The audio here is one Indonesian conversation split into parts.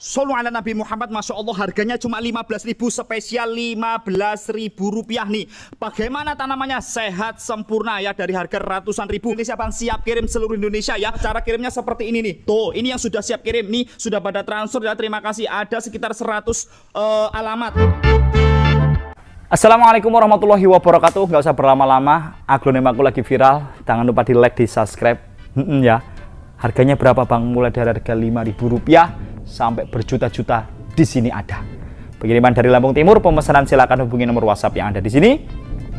Sallu ala Nabi Muhammad. Masya Allah, harganya cuma 15.000, spesial 15.000 rupiah nih. Bagaimana tanamannya? Sehat sempurna ya, dari harga ratusan ribu. Ini siapa yang siap kirim seluruh Indonesia ya. Cara kirimnya seperti ini nih. Tuh, ini yang sudah siap kirim nih, sudah pada transfer ya. Terima kasih. Ada sekitar 100 alamat. Assalamualaikum warahmatullahi wabarakatuh. Gak usah berlama-lama, aglonema aku lagi viral. Jangan lupa di like, di subscribe ya. Harganya berapa bang? Mulai dari harga 5.000 rupiah sampai berjuta-juta di sini ada. Pengiriman dari Lampung Timur, pemesanan silakan hubungi nomor WhatsApp yang ada di sini.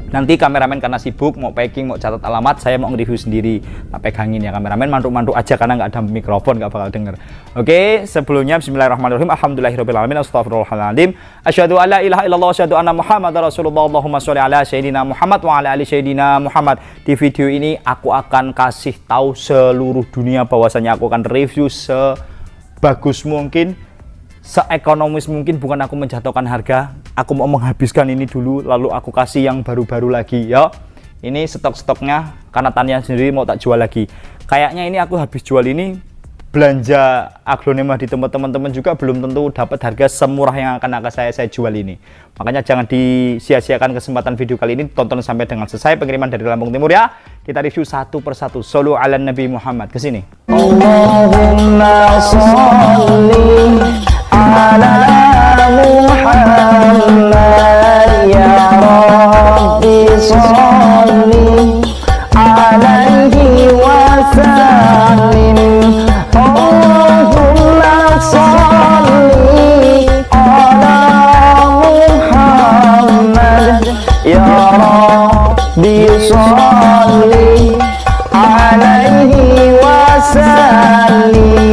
Nanti kameramen karena sibuk mau packing, mau catat alamat, saya mau nge-review sendiri. Tak pegangin ya kameramen, mantuk-mantuk aja karena nggak ada mikrofon, nggak bakal denger. Oke, sebelumnya bismillahirrahmanirrahim. Alhamdulillahirabbil astagfirullahaladzim. Asyhadu alla ilaha illallah, asyhadu anna Muhammadar Rasulullah. Allahumma sholli ala sayyidina Muhammad wa ala ali sayyidina Muhammad. Di video ini aku akan kasih tahu seluruh dunia bahwasanya aku akan review sebagus mungkin, seekonomis mungkin. Bukan aku menjatuhkan harga, aku mau menghabiskan ini dulu lalu aku kasih yang baru-baru lagi ya. Ini stok-stoknya karena tanian sendiri mau tak jual lagi. Kayaknya ini aku habis jual ini, belanja aglonema di tempat teman-teman juga belum tentu dapat harga semurah yang akan saya jual ini. Makanya jangan disia-siakan kesempatan video kali ini, tonton sampai dengan selesai. Pengiriman dari Lampung Timur ya. Kita review satu persatu. Shollu ala Nabi Muhammad. Kesini. Allahumma sholli ala Muhammad ya Rabbi sholli alaihi wasallim. Allahumma sholli ala Muhammad ya Rabbi sholli alaihi wasallim.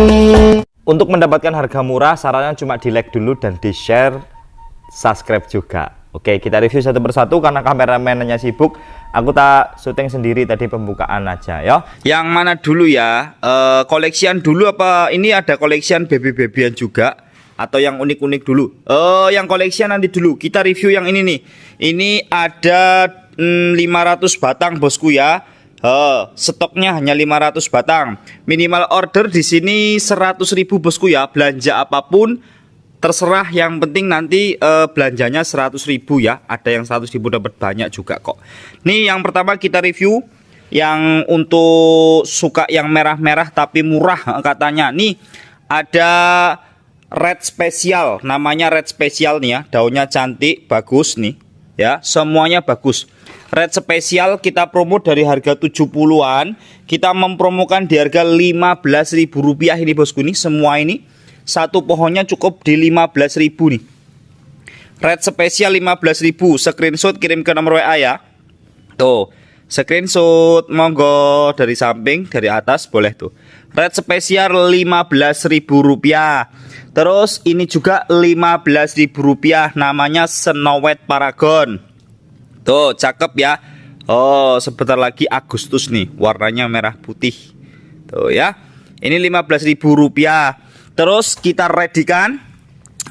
Untuk mendapatkan harga murah, sarannya cuma di like dulu dan di share, subscribe juga. Oke, kita review satu persatu karena kameramennya sibuk. Aku tak syuting sendiri tadi, pembukaan aja ya. Yang mana dulu ya? Koleksian dulu apa ini ada koleksian baby-babyan juga? Atau yang unik-unik dulu? Yang koleksian nanti dulu. Kita review yang ini nih. Ini ada 500 batang bosku ya. Stoknya hanya 500 batang. Minimal order di sini 100.000 bosku ya. Belanja apapun terserah, yang penting nanti belanjanya 100.000 ya. Ada yang 100.000 dapat banyak juga kok. Nih yang pertama kita review yang untuk suka yang merah-merah tapi murah katanya. Nih ada red spesial, namanya red spesial nih ya. Daunnya cantik, bagus nih ya, semuanya bagus. Red spesial kita promo dari harga 70-an, kita mempromokan di harga 15.000 rupiah ini bosku. Nih semua ini satu pohonnya cukup di 15.000 nih. Red spesial 15.000, screenshot kirim ke nomor WA ya. Tuh, screenshot monggo dari samping, dari atas boleh tuh. Red spesial 15.000 rupiah. Terus ini juga 15.000 rupiah, namanya Snow White Paragon. Tuh, cakep ya. Oh, sebentar lagi Agustus nih, warnanya merah putih. Tuh ya. Ini 15.000 rupiah. Terus kita readykan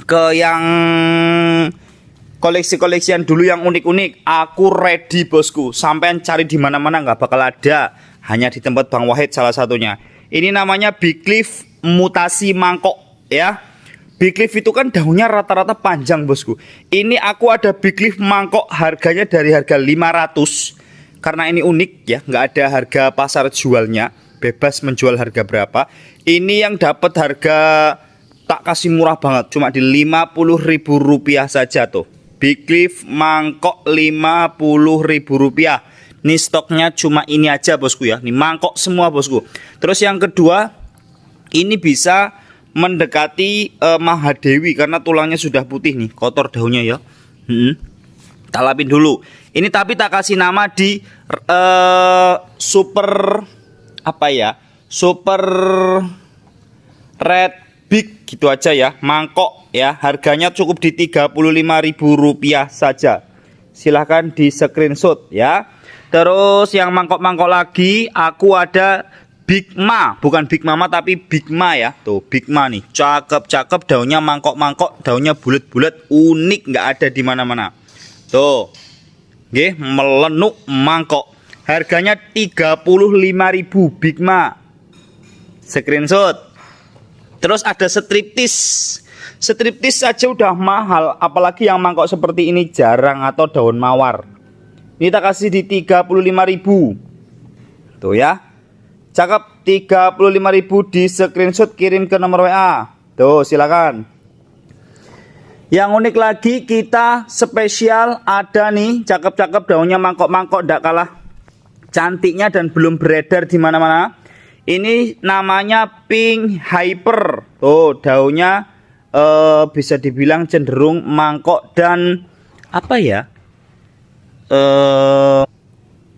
ke yang koleksi-koleksian dulu yang unik-unik. Aku ready bosku. Sampean cari di mana-mana nggak bakal ada. Hanya di tempat Bang Wahid salah satunya. Ini namanya Big Leaf mutasi mangkok ya. Big Leaf itu kan daunnya rata-rata panjang bosku. Ini aku ada Big Leaf mangkok, harganya dari harga 500. Karena ini unik ya, nggak ada harga pasar jualnya, bebas menjual harga berapa. Ini yang dapat harga tak kasih murah banget, cuma di 50.000 rupiah saja tuh. Big Leaf mangkok 50.000 rupiah. Ini stoknya cuma ini aja bosku ya. Ini mangkok semua bosku. Terus yang kedua, ini bisa mendekati Mahadewi karena tulangnya sudah putih nih, kotor daunnya ya. Tak lapin dulu. Ini tapi tak kasih nama di super apa ya? Super red big gitu aja ya. Mangkok ya. Harganya cukup di 35.000 rupiah saja. Silahkan di screenshot ya. Terus yang mangkok-mangkok lagi aku ada Big Ma, bukan Big Mama tapi Big Ma ya. Tuh Big Ma nih, cakep-cakep, daunnya mangkok-mangkok, daunnya bulat-bulat, unik, nggak ada di mana-mana. Tuh. Nggih, melenuk mangkok. Harganya 35.000 Big Ma. Screenshot. Terus ada striptis. Striptis saja udah mahal, apalagi yang mangkok seperti ini jarang atau daun mawar. Ini tak kasih di 35.000. Tuh ya. Cakep, 35.000 di screenshot kirim ke nomor WA. Tuh, silakan. Yang unik lagi kita spesial ada nih, cakep-cakep daunnya mangkok-mangkok ndak kalah cantiknya dan belum beredar di mana-mana. Ini namanya Pink Hyper. Tuh, daunnya bisa dibilang cenderung mangkok dan apa ya?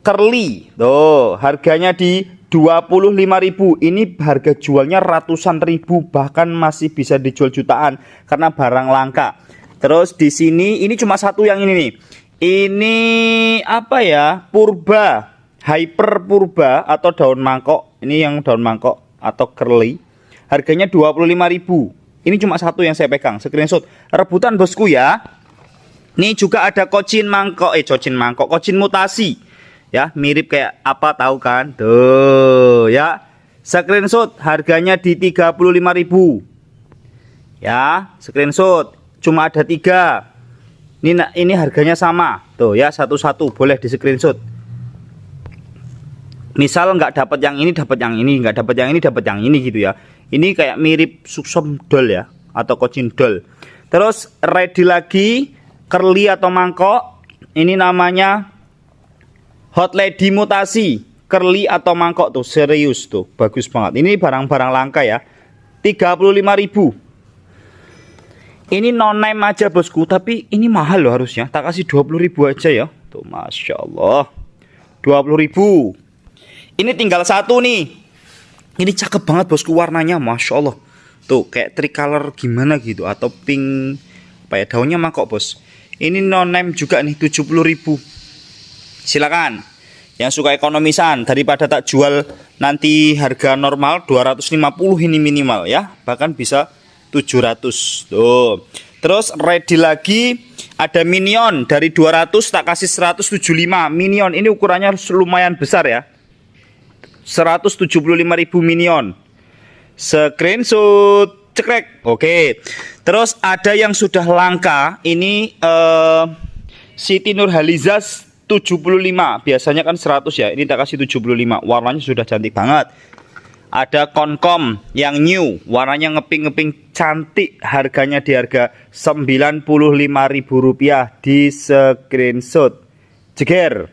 Curly. Tuh, harganya di 25.000. Ini harga jualnya ratusan ribu, bahkan masih bisa dijual jutaan karena barang langka. Terus di sini ini cuma satu yang ini nih. Ini apa ya? Purba, Hyper Purba atau daun mangkok. Ini yang daun mangkok atau curly. Harganya 25.000. Ini cuma satu yang saya pegang. Screenshot. Rebutan bosku ya. Ini juga ada kocin mangkok, kocin mutasi. Ya, mirip kayak apa tahu kan? Tuh, ya. Screenshot harganya di 35.000. Ya, screenshot. Cuma ada 3. Ini harganya sama. Tuh ya, satu-satu boleh di screenshot. Misal nggak dapat yang ini, dapat yang ini, nggak dapat yang ini, dapat yang ini gitu ya. Ini kayak mirip suksom doll ya, atau kocin doll. Terus ready lagi curly atau mangkok. Ini namanya Hot Lady Mutasi, curly atau mangkok tuh, serius tuh, bagus banget. Ini barang-barang langka ya. 35.000. Ini non name aja bosku, tapi ini mahal loh harusnya. Tak kasih 20.000 aja ya. Tuh, masya Allah, 20.000. Ini tinggal satu nih. Ini cakep banget bosku, warnanya masya Allah. Tuh kayak tricolor gimana gitu, atau pink apa ya, daunnya mangkok bos. Ini non name juga nih, 70.000. Silakan yang suka ekonomisan, daripada tak jual nanti harga normal 250 ini minimal ya, bahkan bisa 700. Tuh. Terus ready lagi ada Minion dari 200 tak kasih 175. Minion ini ukurannya lumayan besar ya. 175.000 Minion. Screenshot cekrek. Oke. Terus ada yang sudah langka, ini Siti Nurhalizas 75. Biasanya kan 100 ya. Ini tak kasih 75. Warnanya sudah cantik banget. Ada Konkom yang new, warnanya ngeping-ngeping cantik, harganya di harga Rp95.000 di screenshot. Jeger.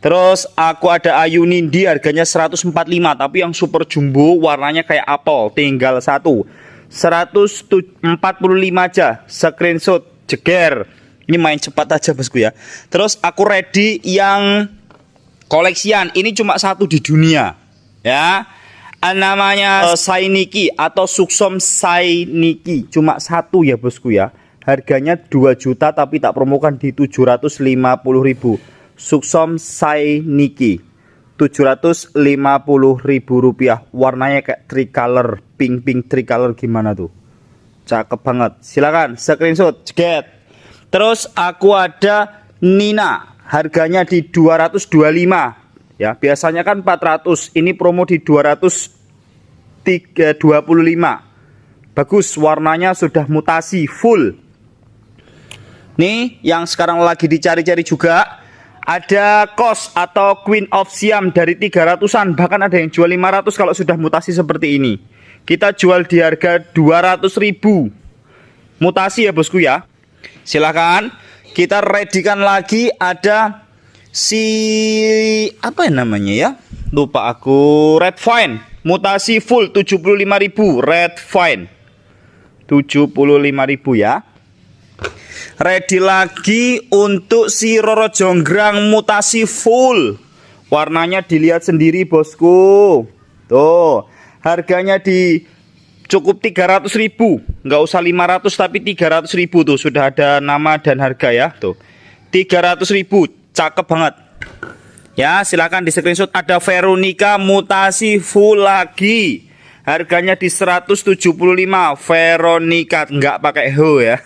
Terus aku ada Ayu Nindi, harganya 145, tapi yang super jumbo, warnanya kayak apel, tinggal satu. 145 aja, screenshot. Jeger. Ini main cepat aja bosku ya. Terus aku ready yang koleksian, ini cuma satu di dunia ya. Namanya Sainiki atau Suksom Sainiki, cuma satu ya bosku ya. Harganya 2 juta tapi tak promokan di 750.000. Suksom Sainiki 750.000 rupiah. Warnanya kayak tricolor, pink tricolor gimana tuh, cakep banget. Silakan screenshot jeget. Terus aku ada Nina, harganya di 225 ya, biasanya kan 400, ini promo di 225. Bagus, warnanya sudah mutasi full. Nih yang sekarang lagi dicari-cari juga ada Kos atau Queen of Siam dari 300-an, bahkan ada yang jual 500 kalau sudah mutasi seperti ini. Kita jual di harga 200.000. Mutasi ya bosku ya. Silahkan kita readykan lagi. Ada si apa namanya ya, lupa aku, Red Vine mutasi full 75.000. Red Vine 75.000 ya. Ready lagi untuk si Roro Jonggrang mutasi full, warnanya dilihat sendiri bosku. Tuh harganya di cukup 300.000, nggak usah 500 tapi 300.000 tuh sudah ada nama dan harga ya. Tuh 300.000, cakep banget ya. Silakan di screenshot. Ada Veronica mutasi full lagi, harganya di 175. Veronica nggak pakai ho ya.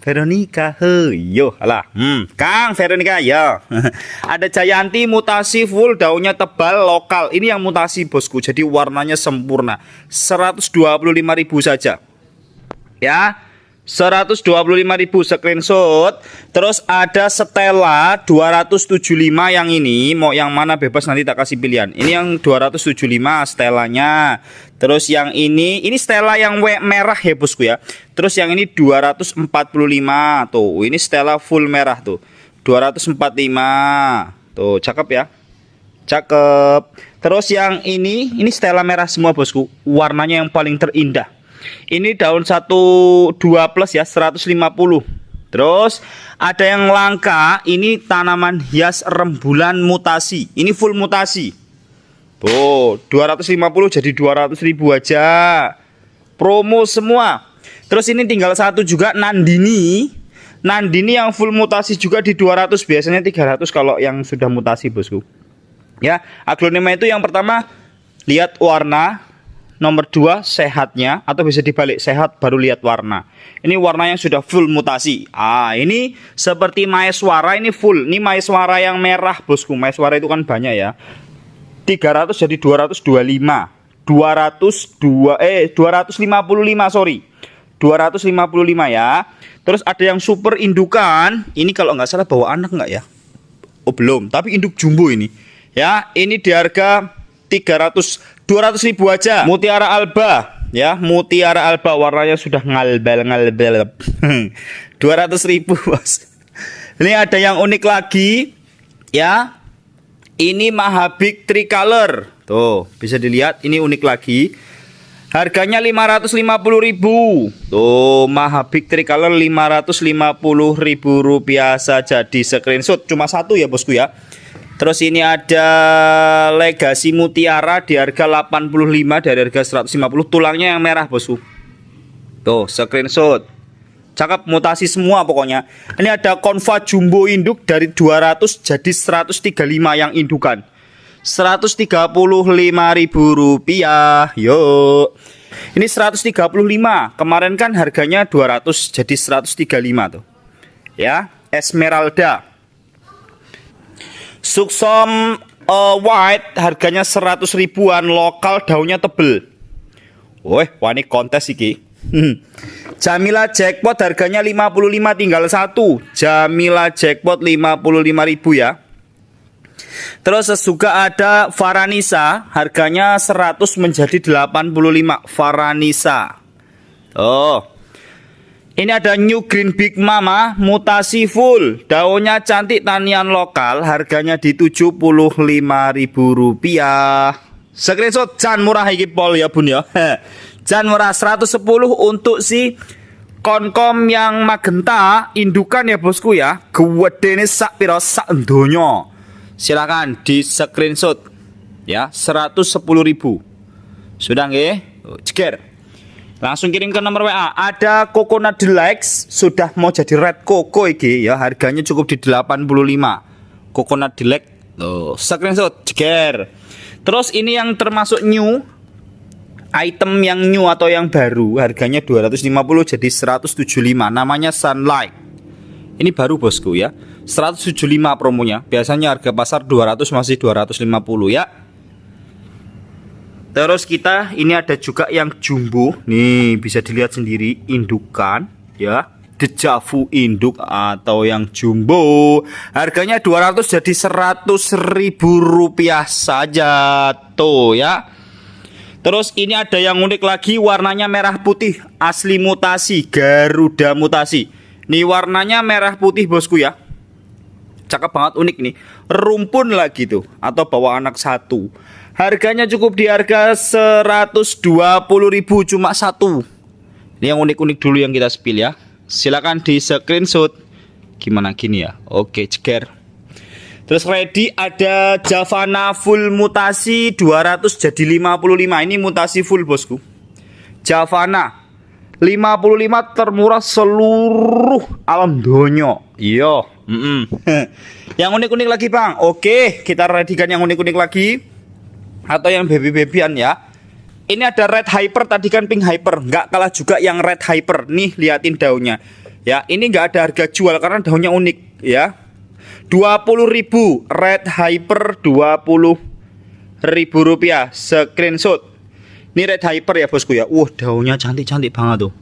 Veronica ho yo alah. Kang Veronica ya. Ada Jayanti mutasi full, daunnya tebal lokal. Ini yang mutasi bosku, jadi warnanya sempurna. 125.000 saja ya. 125.000 screenshot. Terus ada Stella 275 yang ini, mau yang mana bebas nanti tak kasih pilihan. Ini yang 275 Stellanya. Terus yang ini Stella yang merah ya bosku ya. Terus yang ini 245 tuh. Ini Stella full merah tuh. 245. Tuh, cakep ya. Cakep. Terus yang ini Stella merah semua bosku. Warnanya yang paling terindah. Ini daun 12 plus ya, 150. Terus ada yang langka, ini tanaman hias rembulan mutasi. Ini full mutasi. Tuh, 250 jadi 200.000 aja. Promo semua. Terus ini tinggal satu juga Nandini. Nandini yang full mutasi juga di 200, biasanya 300 kalau yang sudah mutasi bosku. Ya, aglonema itu yang pertama lihat warna, nomor 2 sehatnya, atau bisa dibalik, sehat baru lihat warna. Ini warna yang sudah full mutasi. Ini seperti maeswara, ini full. Ini maeswara yang merah bosku. Maeswara itu kan banyak ya. 300 jadi 225. 255 sorry. 255 ya. Terus ada yang super indukan. Ini kalau nggak salah bawa anak nggak ya? Oh belum, tapi induk jumbo ini. Ya, ini di harga 200.000 aja. Mutiara alba ya, Mutiara alba warnanya sudah ngalbel 200.000 bos. Ini ada yang unik lagi ya. Ini Mahabik Tricolor. Tuh, bisa dilihat ini unik lagi. Harganya 550.000. Tuh, Mahabik Tricolor 550.000 rupiah saja. Di screenshot cuma satu ya bosku ya. Terus ini ada Legacy Mutiara di harga 85 dari harga 150. Tulangnya yang merah bosku. Tuh, screenshot. Cakep, mutasi semua pokoknya. Ini ada Konva Jumbo induk dari 200 jadi 135 yang indukan. 135.000 rupiah. Yuk. Ini 135. Kemarin kan harganya 200 jadi 135 tuh. Ya, Esmeralda. Suksom white harganya 100 ribuan, lokal, daunnya tebel. Wah, ini kontes iki. Jamila Jackpot harganya 55 tinggal satu. Jamila Jackpot 55.000 ya. Terus juga ada Varanisa harganya 100 menjadi 85 Varanisa. Oh. Ini ada New Green Big Mama mutasi full. Daunnya cantik, tanian lokal, harganya di 75.000 rupiah. Screenshot jan murah iki pol ya bun ya. Jan murah 110 untuk si konkom yang magenta indukan ya bosku ya. Gedene sak pira sak donya. Silakan di screenshot ya, 110.000. Sudah nggih? Ceker. Langsung kirim ke nomor WA. Ada Coconut Deluxe sudah mau jadi red coco iki ya, harganya cukup di 85. Coconut Deluxe. Tuh, screenshot ceker. Terus ini yang termasuk new, item yang new atau yang baru, harganya 250 jadi 175. Namanya Sunlight. Ini baru bosku ya. 175 promonya. Biasanya harga pasar 200, masih 250 ya. Terus kita ini ada juga yang jumbo. Nih bisa dilihat sendiri indukan ya. Dejavu induk atau yang jumbo. Harganya 200 jadi 100.000 rupiah saja tuh ya. Terus ini ada yang unik lagi, warnanya merah putih, asli mutasi, Garuda mutasi. Nih warnanya merah putih bosku ya. Cakep banget, unik nih. Rumpun lagi tuh, atau bawa anak satu. Harganya cukup di harga 120.000 cuma satu. Ini yang unik-unik dulu yang kita spill ya. Silakan di screenshot. Gimana gini ya? Oke, ceker. Terus ready ada Javana full mutasi 200 jadi 55. Ini mutasi full bosku. Javana 55 termurah seluruh alam donya. Iya. Yang unik-unik lagi bang. Oke, kita readykan yang unik-unik lagi. Atau yang baby-babyan ya. Ini ada red hyper, tadi kan pink hyper. Nggak kalah juga yang red hyper. Nih liatin daunnya. Ya, ini nggak ada harga jual karena daunnya unik ya. 20.000 red hyper 20.000 rupiah. Screenshot. Ini red hyper ya bosku ya. Daunnya cantik-cantik banget tuh.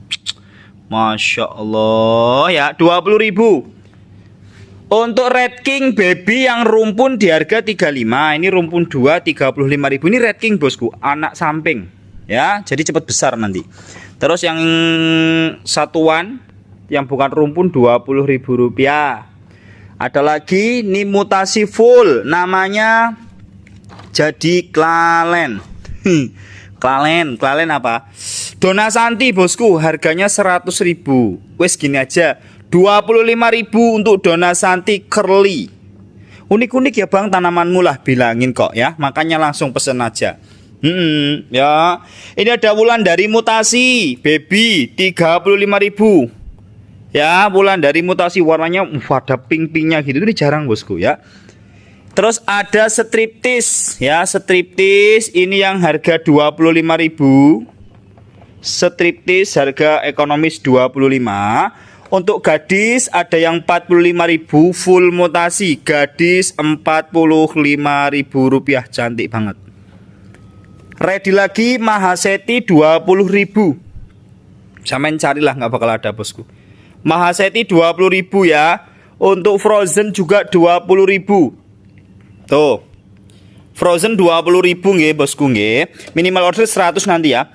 Masya Allah ya, 20.000. Untuk Red King Baby yang rumpun di harga 35. Ini rumpun 2 35.000. Ini Red King bosku, anak samping ya, jadi cepat besar nanti. Terus yang satuan yang bukan rumpun 20.000 rupiah. Ada lagi ini mutasi full, namanya jadi Klalen. Klalen apa? Dona Santi bosku, harganya 100.000. Wes gini aja, 25.000 untuk Dona Santi curly. Unik-unik ya bang, tanamanmu lah bilangin kok ya, makanya langsung pesen aja. Ya, ini ada wulan dari mutasi baby 35.000. Ya, wulan dari mutasi warnanya ada pink-pinknya gitu, ini jarang bosku ya. Terus ada striptis ya, striptis ini yang harga 25.000. Striptis harga ekonomis 25. Untuk gadis ada yang 45.000 full mutasi, gadis 45.000 rupiah, cantik banget. Ready lagi Mahaseti 20.000. Samain carilah, nggak bakal ada bosku. Mahaseti 20.000 ya. Untuk Frozen juga 20.000. Tuh. Frozen 20.000 nggih bosku nggih. Minimal order 100 nanti ya.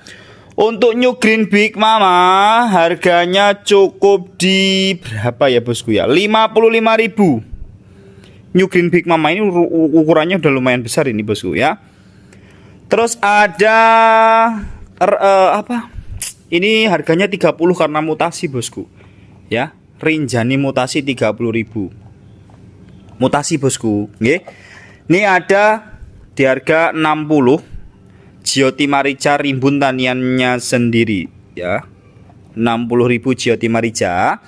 Untuk New Green Big Mama harganya cukup di berapa ya bosku ya? 55.000. New Green Big Mama ini ukurannya udah lumayan besar ini bosku ya. Terus ada apa? Ini harganya 30 karena mutasi bosku. Ya, Rinjani mutasi 30.000. Mutasi bosku, nggih. Ini ada di harga 60. Jyoti Marica rimbun taniannya sendiri ya. 60.000 Jyoti Marica.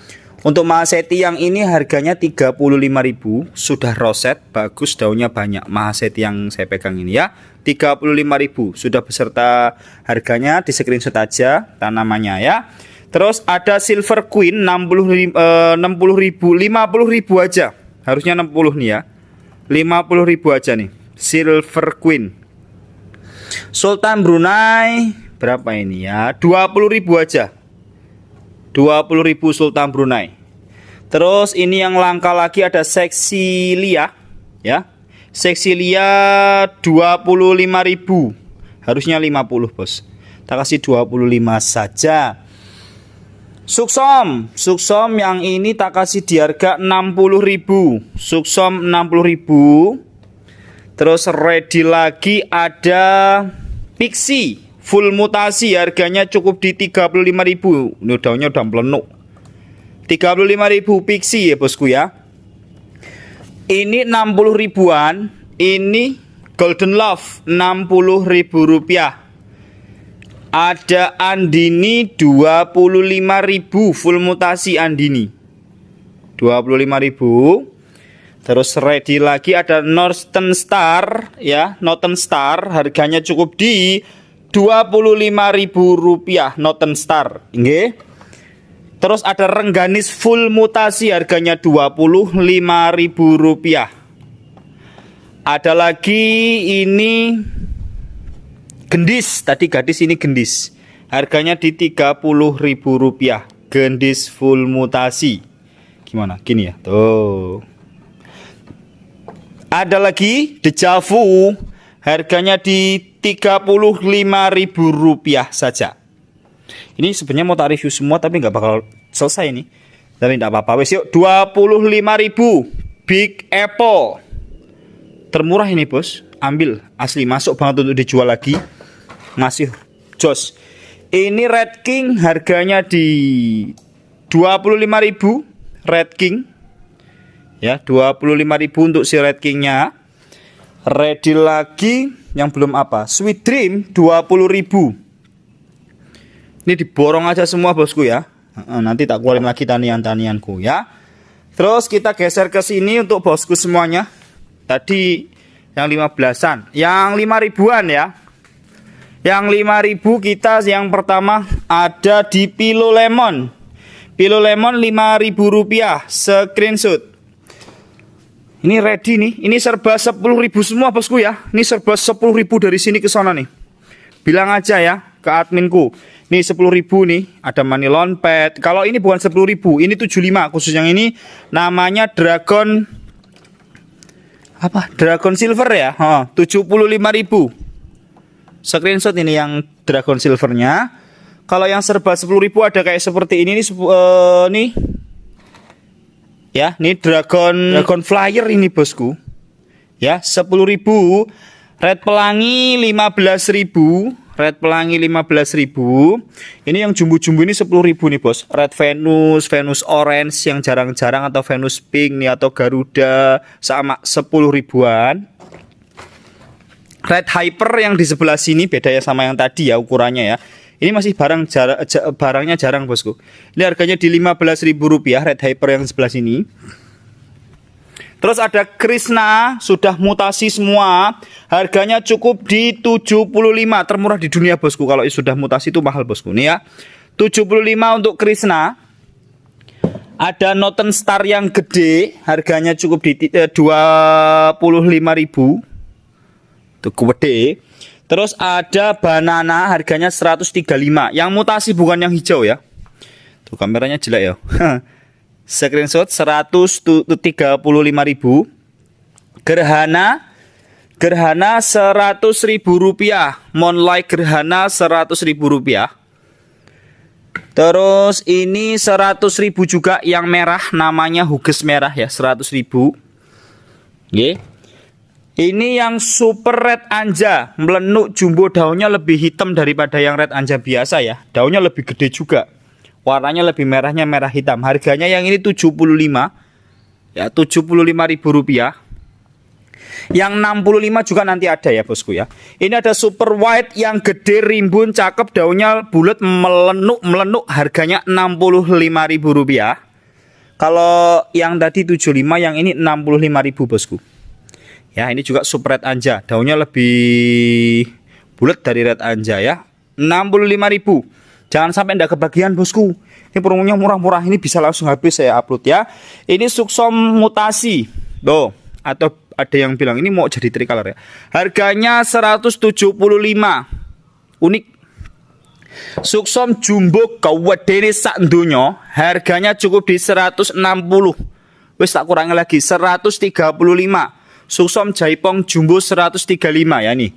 Untuk Mahaseti yang ini harganya 35.000, sudah roset, bagus, daunnya banyak. Mahaseti yang saya pegang ini ya, 35.000 sudah beserta harganya, di screenshot aja tanamannya ya. Terus ada Silver Queen 60.000, 50.000 aja. Harusnya 60 nih ya. 50.000 aja nih. Silver Queen. Sultan Brunei berapa ini ya? 20.000 aja. 20.000 Sultan Brunei. Terus ini yang langka lagi ada Sexilia ya. Sexilia 25.000. Harusnya 50 bos. Tak kasih 25 saja. Suksom yang ini tak kasih di harga 60.000. Suksom 60.000. Terus ready lagi ada Pixie full mutasi, harganya cukup di 35.000. Ini daunnya udah melenuk. 35.000 Pixie ya bosku ya. Ini 60 ribuan. Ini Golden Love 60.000 rupiah. Ada Andini 25.000 full mutasi Andini 25.000. Terus ready lagi ada Northern Star ya, Northern Star harganya cukup di 25.000 rupiah Northern Star. Nggih. Terus ada Rengganis full mutasi harganya 25.000 rupiah. Ada lagi ini Gendis, tadi gadis, ini gendis. Harganya di 30.000 rupiah. Gendis full mutasi. Gimana? Gini ya. Tuh. Ada lagi Dejavu, harganya di 35.000 rupiah saja. Ini sebenarnya mau tak review semua tapi nggak bakal selesai ini. Tapi nggak apa-apa. Wes yuk, 25.000 Big Apple. Termurah ini bos. Ambil, asli masuk banget untuk dijual lagi. Ngasih jos. Ini Red King harganya di 25.000 Red King. Ya, 25.000 untuk si Red King-nya. Ready lagi yang belum apa? Sweet Dream 20.000. Ini diborong aja semua bosku ya. Nanti tak keluarin lagi tanian-tanianku ya. Terus kita geser ke sini untuk bosku semuanya. Tadi yang 15-an, yang 5.000-an ya. Yang 5.000 kita yang pertama ada di Pilo Lemon. Pilo Lemon 5.000 rupiah, screenshot. Ini ready nih, ini serba 10.000 semua bosku ya. Ini serba 10.000 dari sini ke sana nih. Bilang aja ya ke adminku. Nih 10.000 nih, ada money launch pad. Kalau ini bukan 10.000, ini 75 khusus yang ini namanya Dragon apa? Dragon Silver ya. 75.000. Screenshot ini yang Dragon Silvernya. Kalau yang serba 10.000 ada kayak seperti ini nih, nih. Ya, ini Dragon Flyer ini bosku. Ya, 10.000. Red Pelangi 15.000. Red Pelangi 15.000. Ini yang jumbo-jumbo ini 10.000 nih bos. Red Venus, Venus Orange yang jarang-jarang atau Venus Pink nih atau Garuda sama 10 ribuan. Red Hyper yang di sebelah sini bedanya sama yang tadi ya ukurannya ya. Ini masih barangnya jarang bosku. Ini harganya di Rp15.000 Red Hyper yang sebelah sini. Terus ada Krishna, sudah mutasi semua. Harganya cukup di 75, termurah di dunia bosku. Kalau sudah mutasi itu mahal bosku. Nih ya, 75 untuk Krishna. Ada Noten Star yang gede, harganya cukup di 25.000. Itu gede. Terus ada Banana, harganya 135. Yang mutasi bukan yang hijau ya. Tuh kameranya jelek ya. Screenshot 135.000. Gerhana 100.000 rupiah. Moonlight Gerhana 100.000 rupiah. Terus ini 100.000 juga yang merah, namanya Huges merah ya, 100.000. Oke. Ini yang Super Red Anja, melenuk jumbo, daunnya lebih hitam daripada yang Red Anja biasa ya. Daunnya lebih gede juga. Warnanya lebih merahnya merah hitam. Harganya yang ini 75. Ya, Rp75.000. Yang 65 juga nanti ada ya bosku ya. Ini ada Super White yang gede, rimbun, cakep, daunnya bulat, melenuk. Harganya Rp65.000. Kalau yang tadi 75, yang ini 65.000 bosku. Ya, ini juga Super Red Anja. Daunnya lebih bulat dari Red Anja ya. 65.000. Jangan sampai enggak kebagian bosku. Ini promonya murah-murah. Ini bisa langsung habis saya upload ya. Ini Suksom mutasi. Loh, atau ada yang bilang ini mau jadi tricolor ya. Harganya 175. Unik. Suksom jumbo kawedene sak donya, harganya cukup di 160. Wis tak kurangi lagi 135. Suksom Jaipong jumbo 135 ya nih.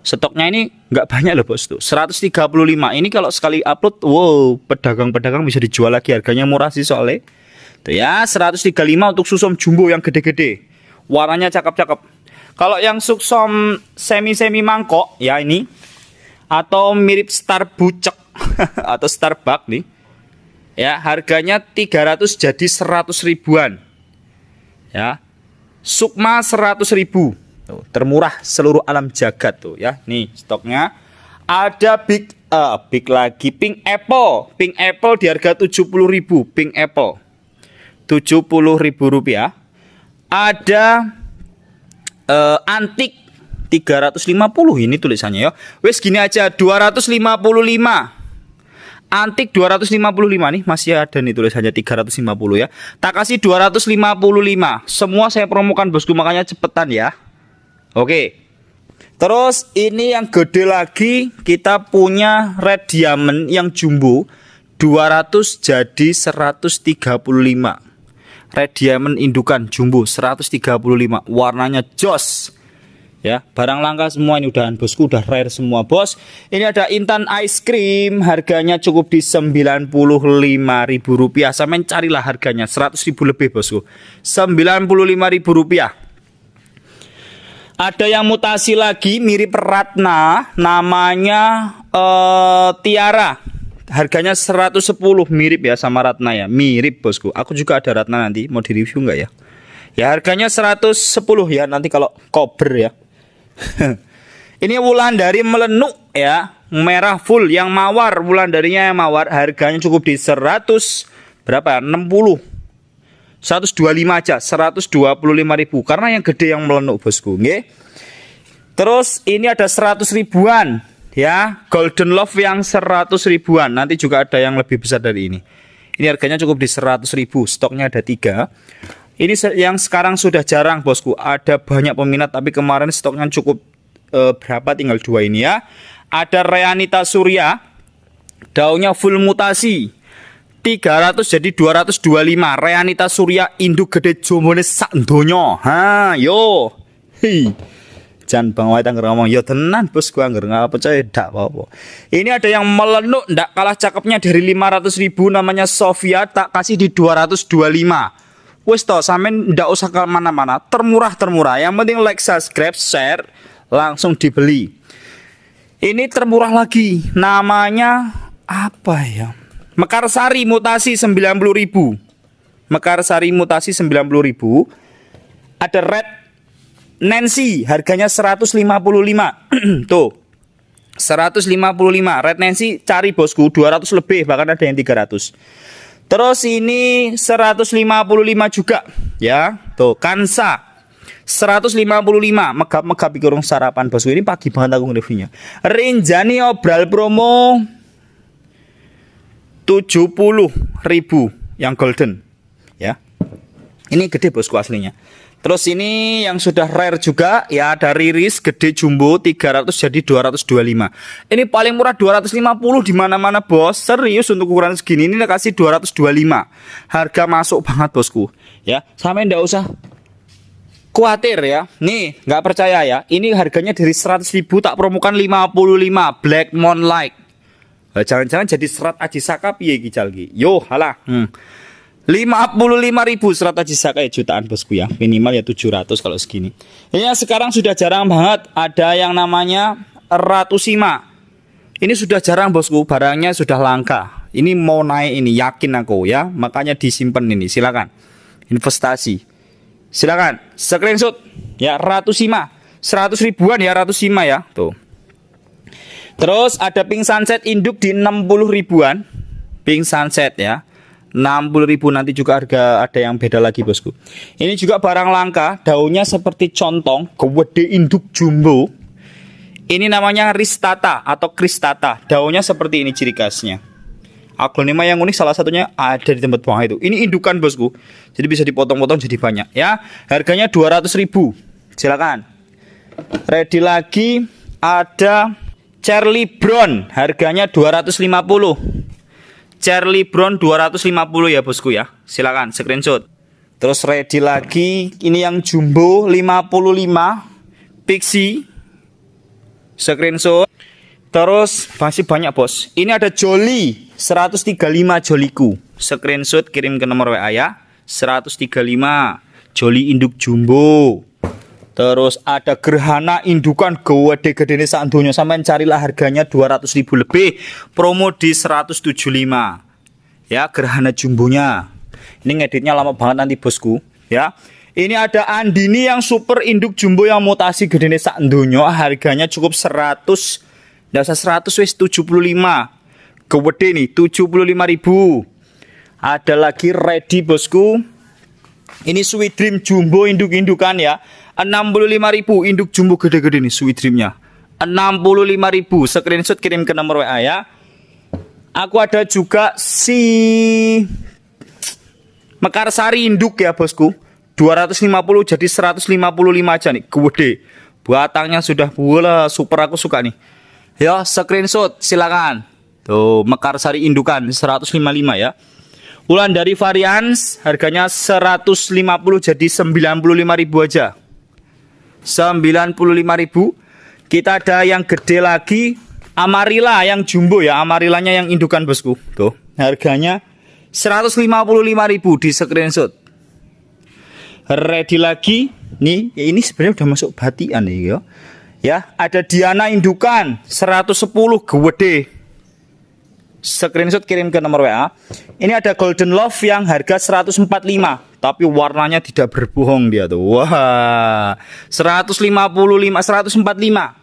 Stoknya ini nggak banyak loh bos tuh, 135. Ini kalau sekali upload, wow, pedagang-pedagang bisa dijual lagi, harganya murah sih soalnya. Tuh ya, 135 untuk Suksom jumbo yang gede-gede. Warnanya cakep-cakep. Kalau yang Suksom semi-semi mangkok ya ini, atau mirip Star Bucek atau Starbuck nih. Ya, harganya 300 jadi 100 ribuan. Ya. Sukma 100.000. Tuh, termurah seluruh alam jagat tuh ya. Nih stoknya. Ada big lagi Pink Apple. Pink Apple di harga 70.000. Pink Apple 70.000 rupiah. Ada antik 350 ini tulisannya ya. Wes gini aja 255. Antik 255 nih, masih ada nih tulisannya 350 ya. Tak kasih 255. Semua saya promokan bosku, makanya cepetan ya. Oke. Terus ini yang gede lagi, kita punya Red Diamond yang jumbo 200 jadi 135. Red Diamond indukan jumbo 135. Warnanya jos. Ya, barang langka semua ini udahan bosku, udah rare semua bos. Ini ada Intan Ice Cream, harganya cukup di Rp95.000. Sampai carilah harganya 100.000 lebih bosku. Rp95.000. Ada yang mutasi lagi mirip Ratna, namanya Tiara. Harganya 110, mirip ya sama Ratna ya. Mirip bosku. Aku juga ada Ratna, nanti mau di-review enggak ya? Ya harganya 110 ya, nanti kalau kober ya. Ini Wulandari melenuk ya, merah full yang mawar, Wulandarinya yang mawar, harganya cukup di 100 berapa? 60. 125 aja, 125.000 karena yang gede yang melenuk bosku, nggih. Terus ini ada 100 ribuan ya, Golden Love yang 100 ribuan. Nanti juga ada yang lebih besar dari ini. Ini harganya cukup di 100.000, stoknya ada 3. Ini yang sekarang sudah jarang bosku, ada banyak peminat tapi kemarin stoknya cukup berapa, tinggal 2 ini ya. Ada Reanita Surya Daunnya full mutasi. 300 jadi 225. Reanita Surya induk gede jombone sak donya. Ha, yo. Hi. Jan Bang Wai Tangger ngomong, yo tenan bos, gua anggar nggak percaya dak apa-apa. Ini ada yang melenuk ndak kalah cakepnya dari 500.000, namanya Sofia, tak kasih di 225. Wes toh, sampean ndak usah ke mana-mana, termurah. Yang penting like, subscribe, share, langsung dibeli. Ini termurah lagi, namanya apa ya? Mekarsari mutasi 90.000. Mekarsari mutasi 90.000. Ada Red Nancy, harganya 155. Tuh. 155. Red Nancy cari bosku 200 lebih, bahkan ada yang 300. Terus ini 155 juga, ya. Tuh, Kansa 155. Megap pikirung sarapan bosku. Ini pagi banget aku reviewnya. Rinjani obral promo 70.000 yang golden, ya. Ini gede bosku aslinya. Terus ini yang sudah rare juga, ya, ada Riris gede jumbo 300 jadi 225. Ini paling murah 250 di mana-mana bos. Serius untuk ukuran segini ini kasih 225. Harga masuk banget bosku, ya. Sampai ndak usah khawatir ya. Nih, nggak percaya ya. Ini harganya dari 100.000 tak promokan 55. Black Moonlight. Jangan-jangan jadi serat Aji Saka piye iki cal iki. Yo, halah. 55.000 serat Aji Saka ya, jutaan bosku ya. Minimal ya 700 kalau segini. Ini sekarang sudah jarang banget ada yang namanya Ratusima. Ini sudah jarang bosku, barangnya sudah langka. Ini mau naik ini, yakin aku ya. Makanya disimpan ini, silakan. Investasi. Silakan screenshot ya, Ratusima. 100 ribuan ya Ratusima ya. Tuh. Terus ada Pink Sunset induk di 60 ribuan. Pink Sunset ya. 60.000 nanti juga harga ada yang beda lagi bosku. Ini juga barang langka, daunnya seperti contong, gede induk jumbo. Ini namanya Ristata atau Kristata. Daunnya seperti ini ciri khasnya. Aglonema yang unik salah satunya ada di tempat buang itu. Ini indukan bosku. Jadi bisa dipotong-potong jadi banyak ya. Harganya 200.000. Silakan. Ready lagi ada Charlie Brown, harganya 250. Charlie Brown 250 ya bosku ya. Silakan screenshot. Terus ready lagi, ini yang jumbo 55 Pixie. Screenshot. Terus masih banyak bos. Ini ada Jolly 135 Joliku. Screenshot kirim ke nomor WA ya. 135 Jolly induk jumbo. Terus ada Gerhana indukan gede-gede sak donya, sampean carilah harganya 200.000 lebih, promo di 175. Ya, Gerhana jumbonya. Ini ngeditnya lama banget nanti bosku, ya. Ini ada Andini yang super induk jumbo yang mutasi gede sak donya, harganya cukup 100. Enggak usah 100 wis 75. Gede nih 75.000. Ada lagi ready bosku. Ini Sweet Dream jumbo induk-indukan ya. 65.000 induk jumbo gede-gede nih Sweet Dreamnya. 65.000. Screenshot kirim ke nomor WA ya. Aku ada juga si Mekarsari induk ya bosku. 250 jadi 155 aja nih. Gede. Batangnya sudah bola super, aku suka nih. Ya, screenshot silakan. Tuh, Mekarsari indukan 155 ya. Ulan dari Varians harganya 150 jadi 95.000 aja. 95.000. Kita ada yang gede lagi, Amarilla yang jumbo ya, Amarillanya yang indukan bosku. Tuh, harganya 155.000 di screenshot. Ready lagi. Nih, ya ini sebenarnya udah masuk batian nih ya. Ya, ada Diana indukan 110 gede. Screenshot kirim ke nomor WA. Ini ada Golden Love yang harga 145, tapi warnanya tidak berbohong dia tuh. Wah, 145, 145.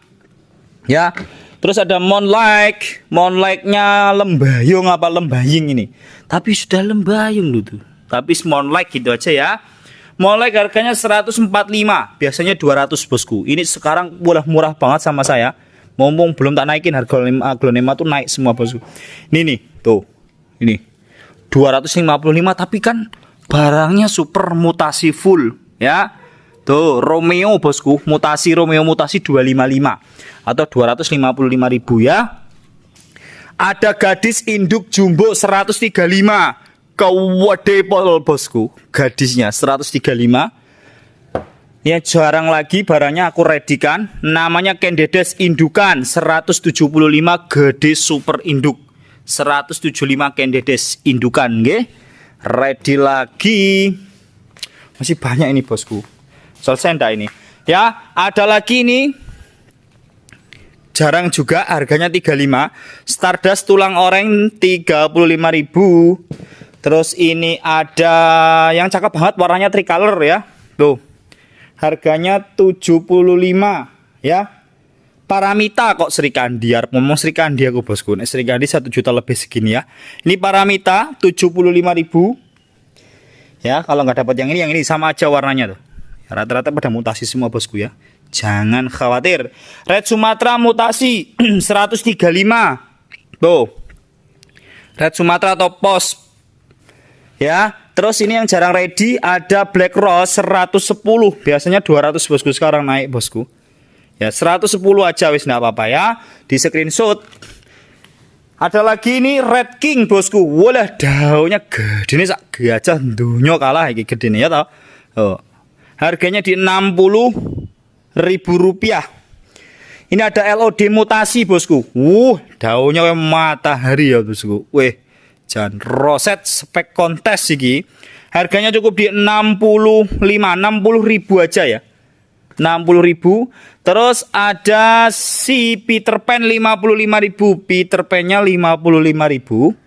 Ya. Terus ada Moonlight. Moonlight-nya lembayung apa lembaying ini. Tapi sudah lembayung lu tuh. Tapi Moonlight gitu aja ya. Moonlight harganya 145, biasanya 200 bosku. Ini sekarang murah banget sama saya. Mumpung belum tak naikin, harga aglonema tuh naik semua bosku. Ini nih, tuh. Ini 255, tapi kan barangnya super mutasi full ya. Tuh, Romeo bosku, Romeo mutasi 255 atau 255.000 ya. Ada gadis induk jumbo 135. Kewede pol bosku. Gadisnya 135. Ya jarang lagi barangnya aku redikan. Namanya Kendedes indukan 175 gede super induk. 175 Kendedes indukan nggih. Ready lagi. Masih banyak ini bosku. Selesai ndak ini? Ya, ada lagi ini. Jarang juga harganya 35. Stardust tulang oranye 35.000. Terus ini ada yang cakep banget warnanya tricolor ya. Tuh. Harganya 75 ya. Paramita kok Sri Kandi. Ngomong Sri Kandi aku bosku. Nek Sri Kandi 1 juta lebih segini ya. Ini Paramita 75.000. Ya, kalau nggak dapat yang ini sama aja warnanya tuh. Rata-rata pada mutasi semua bosku ya. Jangan khawatir. Red Sumatera mutasi 135. Tuh. Red Sumatera atau pos. Ya, terus ini yang jarang ready ada Black Rose 110. Biasanya 200 bosku, sekarang naik bosku. Ya, 110 aja wis enggak apa-apa ya. Di screenshot. Ada lagi ini Red King bosku. Walah daunnya gede nih sak gajah dunya kalah iki gedene ya toh. Oh. Harganya di 60.000 rupiah. Ini ada LOD mutasi bosku. Daunnya kayak matahari ya bosku. Weh, jan roset spek kontes iki. Harganya cukup di 60.000 aja ya. 60.000. Terus ada si Peter Pan 55.000. Peter Pan-nya 55.000.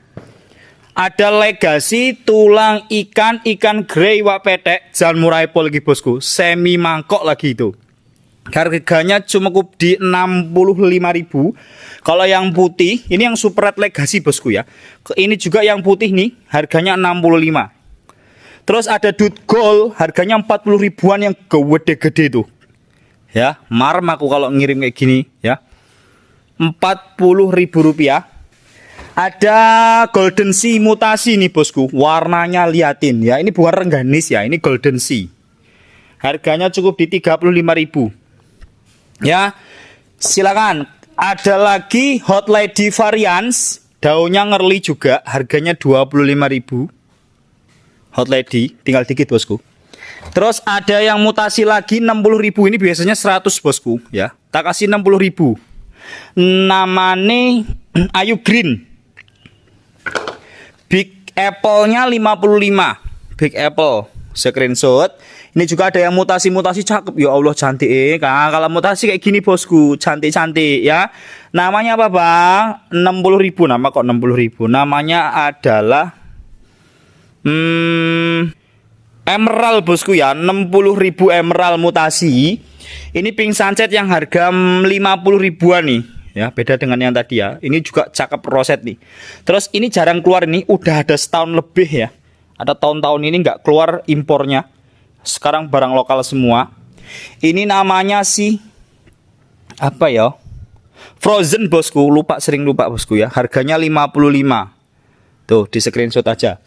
Ada Legacy tulang ikan grey wak petek jan murah pol lagi bosku. Semi mangkok lagi itu. Harganya cuma cukup di 65.000. Kalau yang putih, ini yang Super Red Legacy bosku ya. Ini juga yang putih nih, harganya 65. Terus ada Dut Gold, harganya 40 ribuan yang gede-gede tuh. Ya, marem aku kalau ngirim kayak gini ya. 40.000 rupiah. Ada Golden Sea mutasi nih bosku. Warnanya liatin ya. Ini bukan rengganis ya, ini Golden Sea. Harganya cukup di 35.000. Ya, silakan. Ada lagi Hot Lady Variants, daunnya ngerli juga, harganya 25.000. Hot Lady, tinggal dikit bosku. Terus ada yang mutasi lagi 60.000, ini biasanya 100 bosku ya. Tak kasih 60.000. Namanya Ayu Green. Big Apple-nya 55. Big Apple. Screenshot. Ini juga ada yang mutasi-mutasi cakep. Ya Allah cantik kalau mutasi kayak gini bosku, cantik-cantik ya. Namanya apa bang? 60.000. Nama kok 60.000? Namanya adalah Emerald bosku ya. 60.000 Emerald mutasi. Ini pink sunset yang harga 50 ribuan nih. Ya, beda dengan yang tadi ya. Ini juga cakep roset nih. Terus ini jarang keluar nih, udah ada setahun lebih ya. Ada tahun-tahun ini nggak keluar impornya. Sekarang barang lokal semua. Ini namanya si apa ya? Frozen bosku, sering lupa bosku ya. Harganya 55. Tuh, di screenshot aja.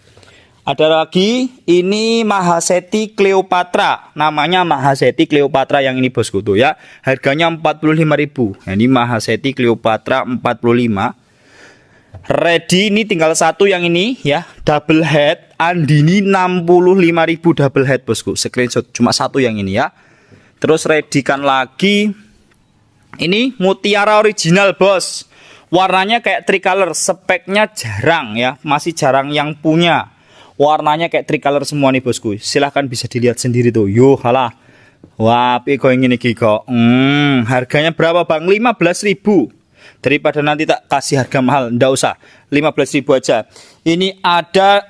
Ada lagi, ini Mahaseti Cleopatra. Namanya Mahaseti Cleopatra yang ini bosku tuh ya. Harganya 45.000. Nah, ini Mahaseti Cleopatra 45. Ready ini tinggal satu yang ini ya. Double head Andini 65.000 double head bosku. Screenshot cuma satu yang ini ya. Terus readykan lagi. Ini Mutiara original bos. Warnanya kayak tricolor, speknya jarang ya. Masih jarang yang punya. Warnanya kayak tricolor semua nih bosku. Silahkan bisa dilihat sendiri tuh. Yo halah. Wah, kok yang ini kok. Harganya berapa bang? 15.000. Daripada nanti tak kasih harga mahal, ndak usah. 15.000 aja. Ini ada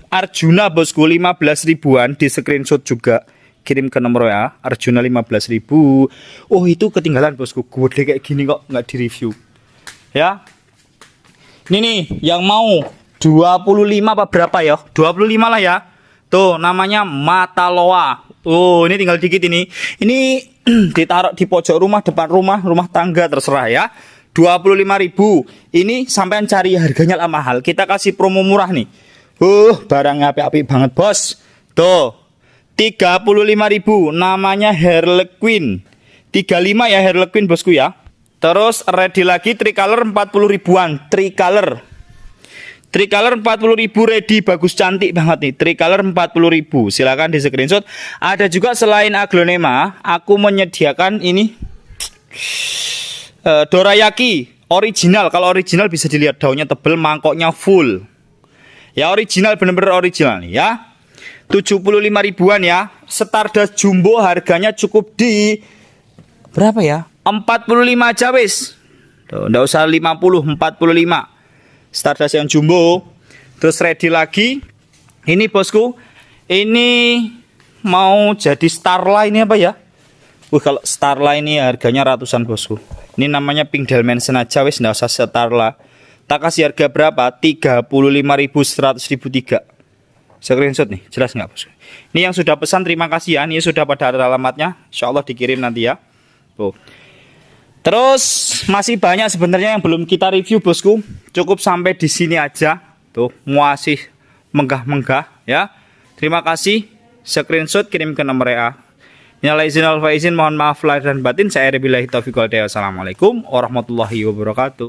Arjuna bosku 15 ribuan di screenshot juga. Kirim ke nomor ya. Arjuna 15.000. Oh, itu ketinggalan bosku. Gede kayak gini kok nggak di review. Ya. Ini nih yang mau 25 apa berapa ya? 25 lah ya. Tuh namanya Mataloa. Oh, ini tinggal dikit ini. Ini ditaruh di pojok rumah, depan rumah, rumah tangga terserah ya. 25.000. Ini sampean cari harganya lah mahal. Kita kasih promo murah nih. Barang api-api banget, bos. Tuh. 35.000. Namanya Harlequin. 35 ya Harlequin bosku ya. Terus ready lagi tricolor 40 ribuan. Tricolor 40 ribu ready, bagus cantik banget nih. Tricolor 40 ribu. Silakan di screenshot. Ada juga selain aglonema, aku menyediakan ini dorayaki original. Kalau original bisa dilihat daunnya tebel, mangkoknya full. Ya original, bener-bener original nih ya. 75 ribuan ya. Stardust jumbo harganya cukup di berapa ya? 45 aja wis. Tuh, enggak usah 50, 45. Stardust yang jumbo. Terus ready lagi. Ini bosku. Ini mau jadi Starline ini apa ya? Kalau Starline ini harganya ratusan bosku. Ini namanya Pink Dimension aja wis, enggak usah Starla. Tak kasih harga berapa? 35.100.003. Screenshot nih, jelas nggak bosku? Ini yang sudah pesan terima kasih ya. Ini sudah pada ada alamatnya. Insya Allah dikirim nanti ya. Tuh. Terus masih banyak sebenarnya yang belum kita review bosku. Cukup sampai di sini aja. Tuh, masih menggah-menggah ya. Terima kasih. Screenshot kirim ke nomor WA. Minal aidin wal faizin, mohon maaf lahir dan batin. Saya Billahi taufiq wal hidayah. Assalamualaikum warahmatullahi wabarakatuh.